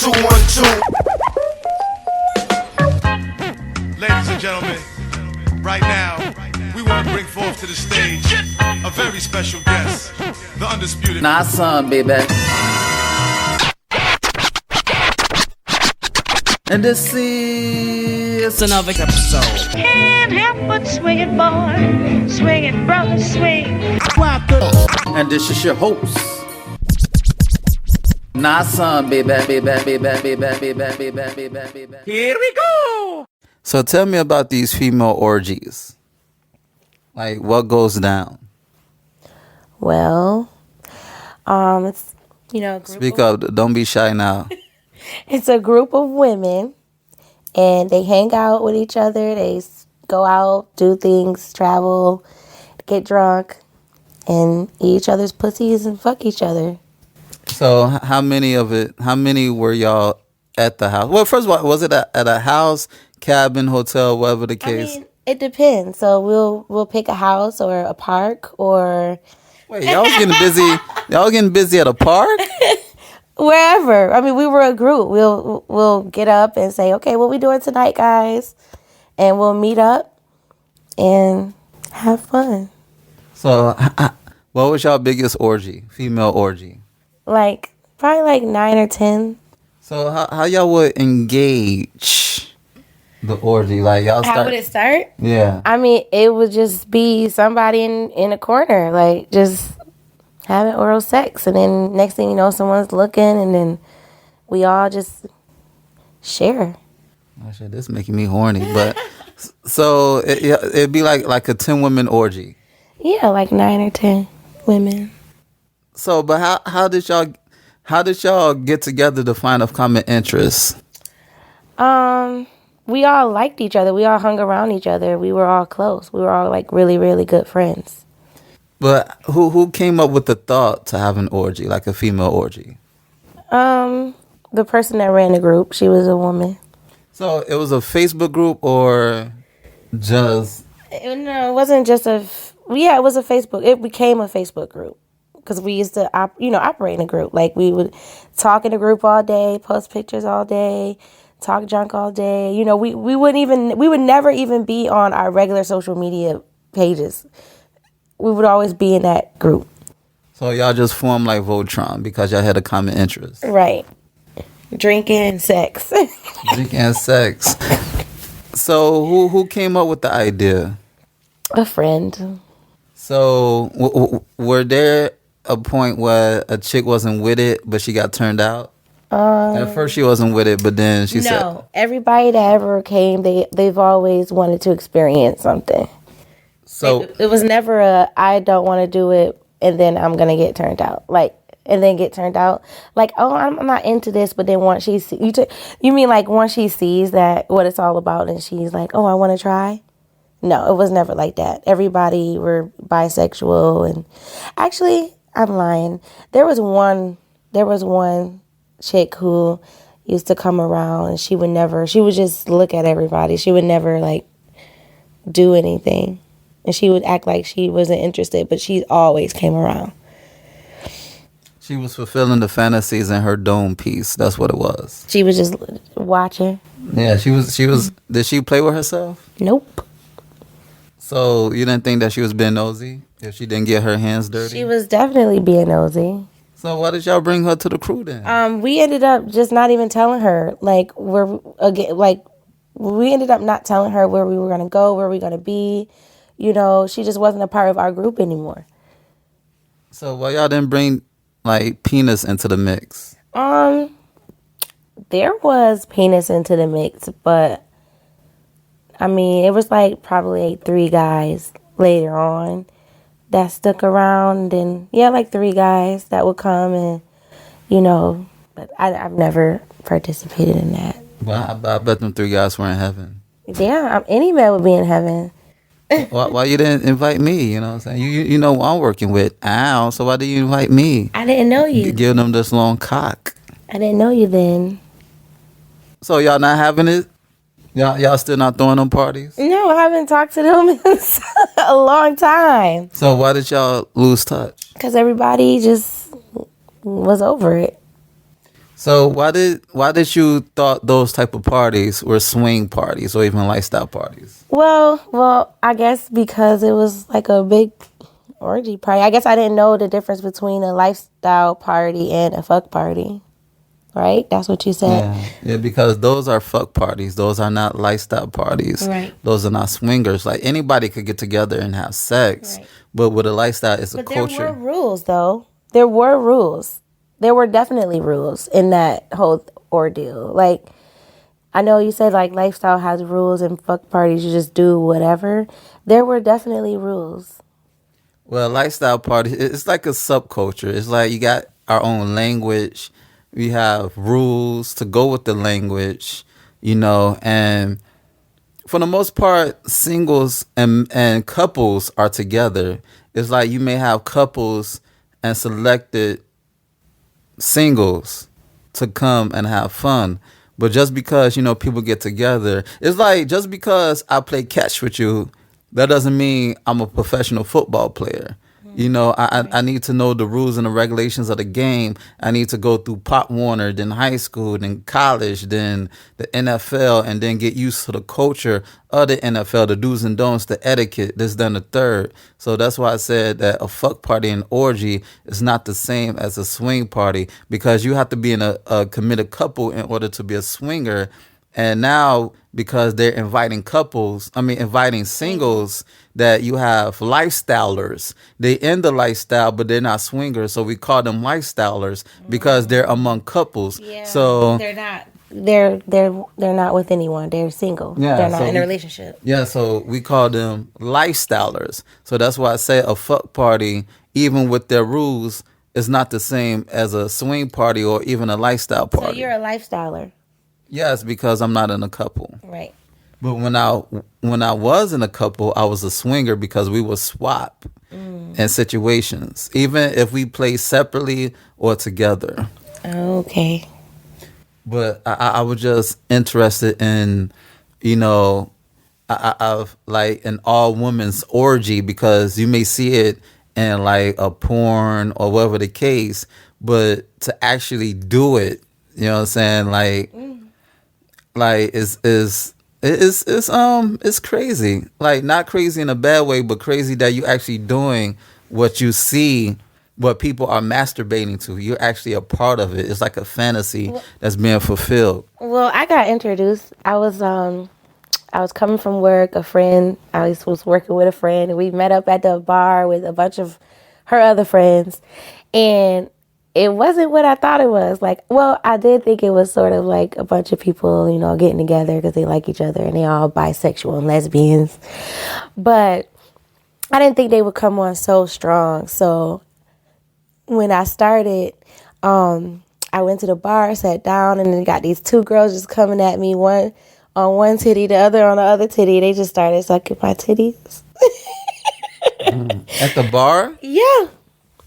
212. Ladies and gentlemen, right now, we want to bring forth to the stage a very special guest, the undisputed. Nah, son, baby. And this is another episode. Can't help but swing it, boy. Swing it, brother, swing. And this is your host. Nah, son, baby. Here we go. So tell me about these female orgies. Like, what goes down? Well, it's, Speak up. Don't be shy now. It's a group of women, and they hang out with each other. They go out, do things, travel, get drunk, and eat each other's pussies and fuck each other. So how many were y'all at the house? Well, first of all, was it at a house, cabin, hotel, whatever the case? I mean, it depends. So we'll pick a house or a park or... Wait, y'all was getting busy? Y'all getting busy at a park? Wherever. I mean, we were a group. We'll get up and say, okay, what we doing tonight, guys? And we'll meet up and have fun. So what was y'all biggest orgy, female orgy? Probably like 9 or 10. So how y'all would engage the orgy? Like y'all start... How would it start? Yeah. I mean, it would just be somebody in a corner, like just having oral sex. And then next thing you know, someone's looking, and then we all just share. Oh, shit, this is making me horny. But so it'd be like a 10 women orgy. Yeah, like 9 or 10 women. So, but how did y'all get together to find a common interest? We all liked each other. We all hung around each other. We were all close. We were all like really, really good friends. But who came up with the thought to have an orgy, like a female orgy? The person that ran the group, she was a woman. So it was a Facebook group or just... No, it wasn't just it was a Facebook. It became a Facebook group. Because we used to, operate in a group. Like, we would talk in a group all day, post pictures all day, talk junk all day. We would never even be on our regular social media pages. We would always be in that group. So y'all just formed like Voltron because y'all had a common interest. Right. Drinking and sex. Drinking and sex. So who came up with the idea? A friend. So were there a point where a chick wasn't with it, but she got turned out? At first she wasn't with it, but then she said... No, everybody that ever came, they've always wanted to experience something. So it was never I don't want to do it, and then I'm going to get turned out. And then get turned out. Like, oh, I'm not into this, but then once she sees... You mean like once she sees that, what it's all about, and she's like, oh, I want to try? No, it was never like that. Everybody were bisexual, and actually... I'm lying. There was one chick who used to come around, and she would just look at everybody. She would never do anything. And she would act like she wasn't interested, but she always came around. She was fulfilling the fantasies in her dome piece. That's what it was. She was just watching. Yeah, she was. Did she play with herself? Nope. So you didn't think that she was being nosy if she didn't get her hands dirty? She was definitely being nosy. So why did y'all bring her to the crew then? We ended up just not even telling her. We ended up not telling her where we were gonna go, where we were gonna be. She just wasn't a part of our group anymore. So why y'all didn't bring penis into the mix? There was penis into the mix, but I mean, it was probably 3 guys later on that stuck around, and 3 guys that would come and, but I've never participated in that. Well, I bet them 3 guys were in heaven. Yeah, any man would be in heaven. Why you didn't invite me? You know what I'm saying? You know who I'm working with. Ow, so why did you invite me? I didn't know you. Give them this long cock. I didn't know you then. So y'all not having it? Y'all still not throwing them parties? No, I haven't talked to them in a long time. So why did y'all lose touch? Because everybody just was over it. So why did you thought those type of parties were swing parties or even lifestyle parties? Well, I guess because it was like a big orgy party. I guess I didn't know the difference between a lifestyle party and a fuck party. Right? That's what you said. Yeah, because those are fuck parties. Those are not lifestyle parties. Right. Those are not swingers. Like anybody could get together and have sex, Right. but with a lifestyle, it's a But culture. there were rules, though. There were rules. There were definitely rules in that whole ordeal. Like, I know you said like lifestyle has rules and fuck parties you just do whatever. There were definitely rules. Well, lifestyle party, it's like a subculture. It's like you got our own language. We have rules to go with the language, and for the most part, singles and couples are together. It's like you may have couples and selected singles to come and have fun. But just because, people get together, it's like just because I play catch with you, that doesn't mean I'm a professional football player. I need to know the rules and the regulations of the game. I need to go through Pop Warner, then high school, then college, then the NFL, and then get used to the culture of the NFL, the do's and don'ts, the etiquette, this, then the third. So that's why I said that a fuck party and orgy is not the same as a swing party, because you have to be in a committed couple in order to be a swinger. And now, because they're inviting singles, that you have lifestylers. They in the lifestyle, but they're not swingers. So we call them lifestylers because they're among couples. Yeah. So they're not. They're not with anyone. They're single. Yeah, they're not so in a relationship. Yeah, so we call them lifestylers. So that's why I say a fuck party, even with their rules, is not the same as a swing party or even a lifestyle party. So you're a lifestyler. Yes, because I'm not in a couple. Right. But when I was in a couple, I was a swinger because we would swap in situations, even if we play separately or together. Okay. But I was just interested in, I've like an all women's orgy, because you may see it in like a porn or whatever the case, but to actually do it, you know what I'm saying? Like it's crazy. Like not crazy in a bad way, but crazy that you actually doing what you see, what people are masturbating to. You're actually a part of it. It's like a fantasy that's being fulfilled. Well, I got introduced. I was coming from work. A friend. I was working with a friend, and we met up at the bar with a bunch of her other friends, and it wasn't what I thought it was. Like, well, I did think it was sort of like a bunch of people, getting together because they like each other and they all bisexual and lesbians. But I didn't think they would come on so strong. So when I started, I went to the bar, sat down, and then got these two girls just coming at me, one on one titty, the other on the other titty. They just started sucking my titties. At the bar? Yeah.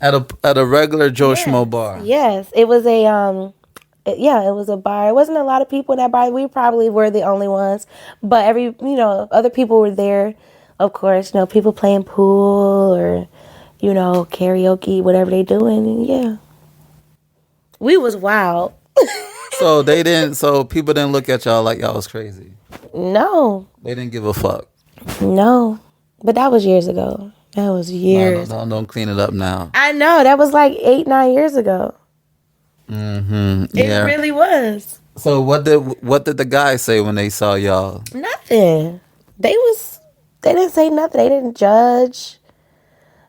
At a regular Joe Schmo bar. Yes, it was it was a bar. It wasn't a lot of people in that bar. We probably were the only ones, but other people were there. Of course, people playing pool or, karaoke, whatever they doing. And yeah, we was wild. So people didn't look at y'all like y'all was crazy. No, They didn't give a fuck. no, but that was years ago. That was years. No, don't clean it up now. I know, that was like 8-9 years ago. Mm-hmm. It really was. So what did the guys say when they saw y'all? Nothing. They didn't say nothing. They didn't judge.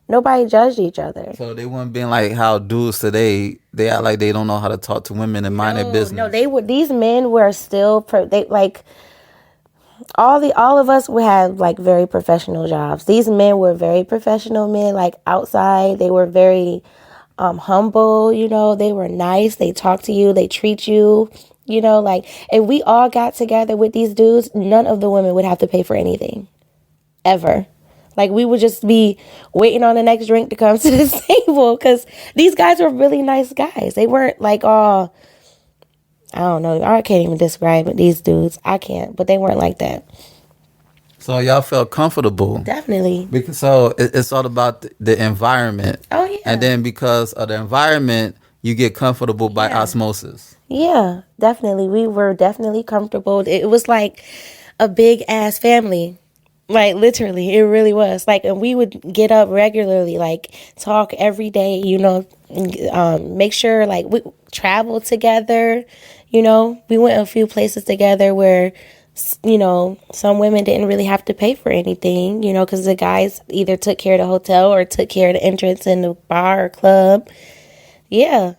Nobody judged each other. So they weren't being like how dudes today, they act like they don't know how to talk to women and mind their business. No, these men were still all of us had like very professional jobs. These men were very professional men, like outside. They were very humble, they were nice. They talk to you, they treat you, if we all got together with these dudes, none of the women would have to pay for anything ever. Like we would just be waiting on the next drink to come to the table, because these guys were really nice guys. They weren't like all, I don't know, I can't even describe it, these dudes. I can't, but they weren't like that. So y'all felt comfortable. Definitely. So it's all about the environment. Oh, yeah. And then because of the environment, you get comfortable by Yeah. osmosis. Yeah, definitely. We were definitely comfortable. It was like a big ass family. Like literally, it really was. Like, and we would get up regularly, like talk every day, make sure like we travel together, we went a few places together where, some women didn't really have to pay for anything, because the guys either took care of the hotel or took care of the entrance in the bar or club. Yeah,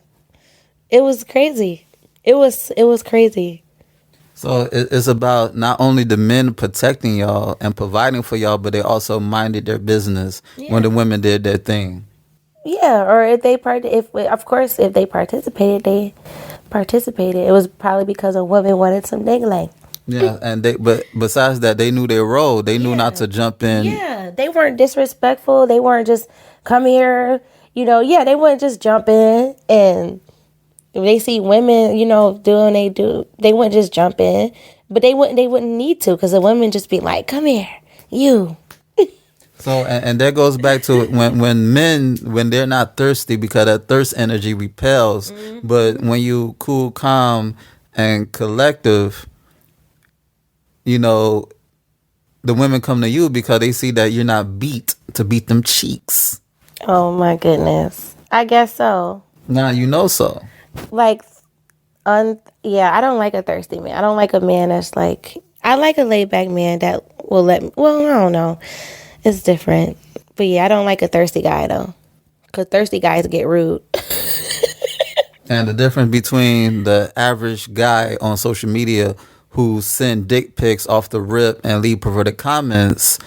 it was crazy. It was crazy. So it's about not only the men protecting y'all and providing for y'all, but they also minded their business when the women did their thing. Yeah, or if they if they participated, they participated. It was probably because a woman wanted some dingling. Yeah, and but besides that, they knew their role. They knew not to jump in. Yeah, they weren't disrespectful. They weren't just come here. Yeah, they wouldn't just jump in, and if they see women, doing they wouldn't just jump in. But they wouldn't need to, because the women just be like, "Come here, you." So and that goes back to when men, when they're not thirsty, because that thirst energy repels. Mm-hmm. But when you cool, calm, and collective, the women come to you because they see that you're not beat to beat them cheeks. Oh my goodness, I guess so. Now so. Like, yeah, I don't like a thirsty man. I don't like a man that's like. I like a laid back man that will let me. Well, I don't know. It's different. But yeah, I don't like a thirsty guy though, because thirsty guys get rude. And the difference between the average guy on social media who send dick pics off the rip and leave perverted comments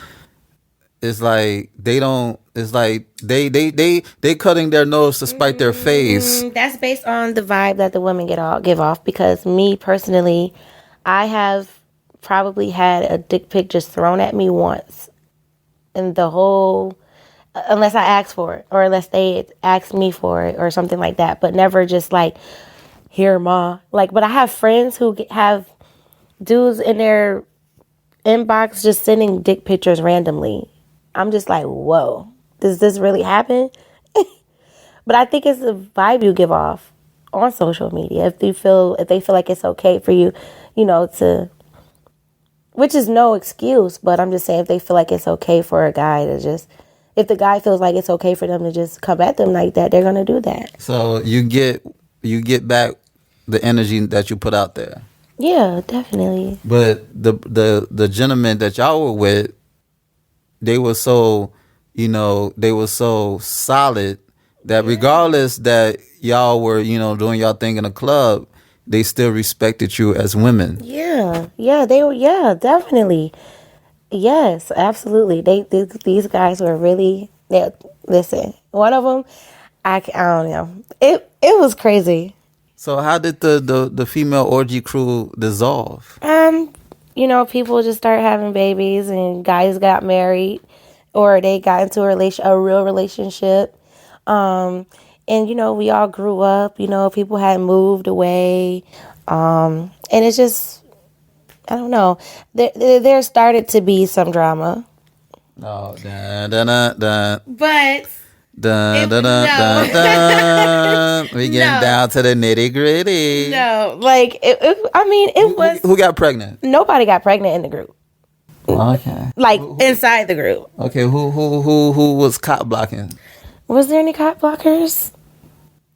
is like they don't. It's like they cutting their nose to spite their face. That's based on the vibe that the women give off. Because me personally, I have probably had a dick pic just thrown at me once. And the whole, unless I ask for it, or unless they ask me for it, or something like that, but never just like, here, ma. Like, but I have friends who have dudes in their inbox just sending dick pictures randomly. I'm just like, whoa, does this really happen? But I think it's the vibe you give off on social media. If they feel like it's okay for you, to. Which is no excuse, but I'm just saying, if they feel like it's okay for a guy to just, if the guy feels like it's okay for them to just come at them like that, they're gonna do that. So you get back the energy that you put out there. Yeah, definitely. But the gentlemen that y'all were with, they were so solid that regardless that y'all were doing y'all thing in a club, they still respected you as women. Yeah, definitely. Yes, absolutely. These guys were really. Listen, one of them, I don't know. It was crazy. So how did the female orgy crew dissolve? People just start having babies, and guys got married, or they got into a real relationship. And, we all grew up, people had moved away. And it's just, I don't know. There started to be some drama. Oh, dun, dun, dun, dun. But. Dun, dun, dun, dun, dun. We getting down to the nitty gritty. No, like, it was. Who got pregnant? Nobody got pregnant in the group. Okay. Like, inside the group. Okay, who was cop blocking? Was there any cop blockers?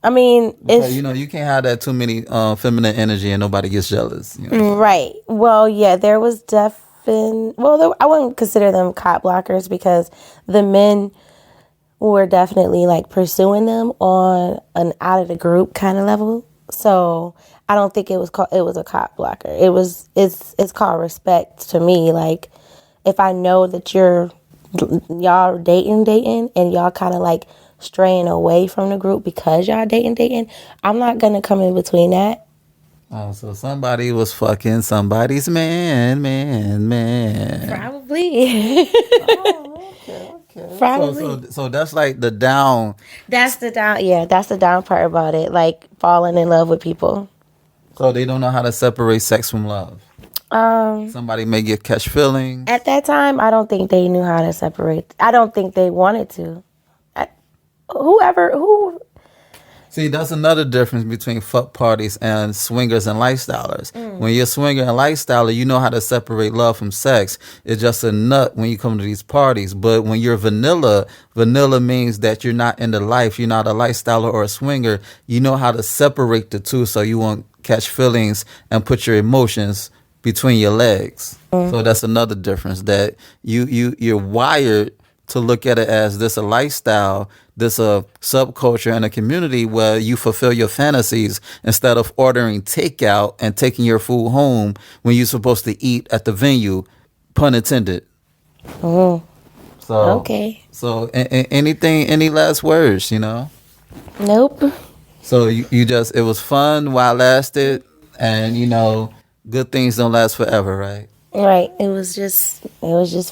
I mean, because, you can't have that too many feminine energy and nobody gets jealous. Right. Well, yeah, there was I wouldn't consider them cop blockers, because the men were definitely like pursuing them on an out of the group kind of level. So I don't think it was a cop blocker. It's called respect to me. Like, if I know that y'all dating and y'all kind of like straying away from the group because y'all dating, I'm not gonna come in between that. Oh, so somebody was fucking somebody's man. Probably. Oh, okay. Probably. So that's like the down. That's the down. Yeah, that's the down part about it. Like falling in love with people. So they don't know how to separate sex from love. Somebody may catch feelings. At that time, I don't think they knew how to separate. I don't think they wanted to. See, that's another difference between fuck parties and swingers and lifestylers. When you're a swinger and lifestyler, you know how to separate love from sex. It's just a nut when you come to these parties. But when you're vanilla, vanilla means that you're not into life. You're not a lifestyler or a swinger. You know how to separate the two so you won't catch feelings and put your emotions between your legs. So that's another difference, that you're wired to look at it as this a lifestyle, this a subculture and a community where you fulfill your fantasies instead of ordering takeout and taking your food home when you're supposed to eat at the venue, pun intended. Oh, So okay. So any last words, you know? Nope. So you just, it was fun while it lasted, and you know, good things don't last forever, right? Right. It was just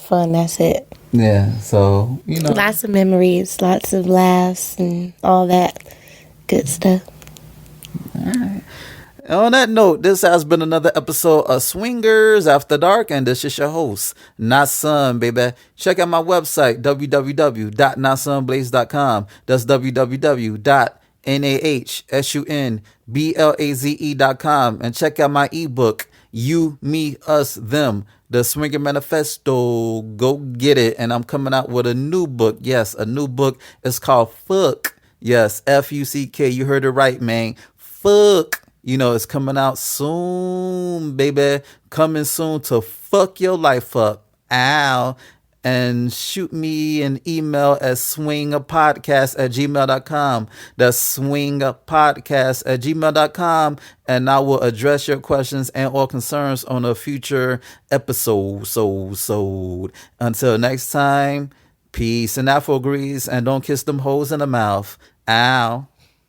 fun. That's it. Yeah. So, you know. Lots of memories, lots of laughs, and all that good stuff. On that note, this has been another episode of Swingers After Dark, and this is your host, Nasun, baby. Check out my website, www.nasunblaze.com. That's www.nahsunblaze.com. And check out my ebook, You, Me, Us, Them, The Swinger Manifesto. Go get it. And I'm coming out with a new book. Yes, a new book. It's called Fuck. Yes, Fuck. You heard it right, man. Fuck. You know, it's coming out soon, baby. Coming soon to fuck your life up. Ow. And shoot me an email at swingapodcast@gmail.com. That's swingapodcast@gmail.com. And I will address your questions and or concerns on a future episode. So. Until next time, peace and Afro grease. And don't kiss them hoes in the mouth. Ow.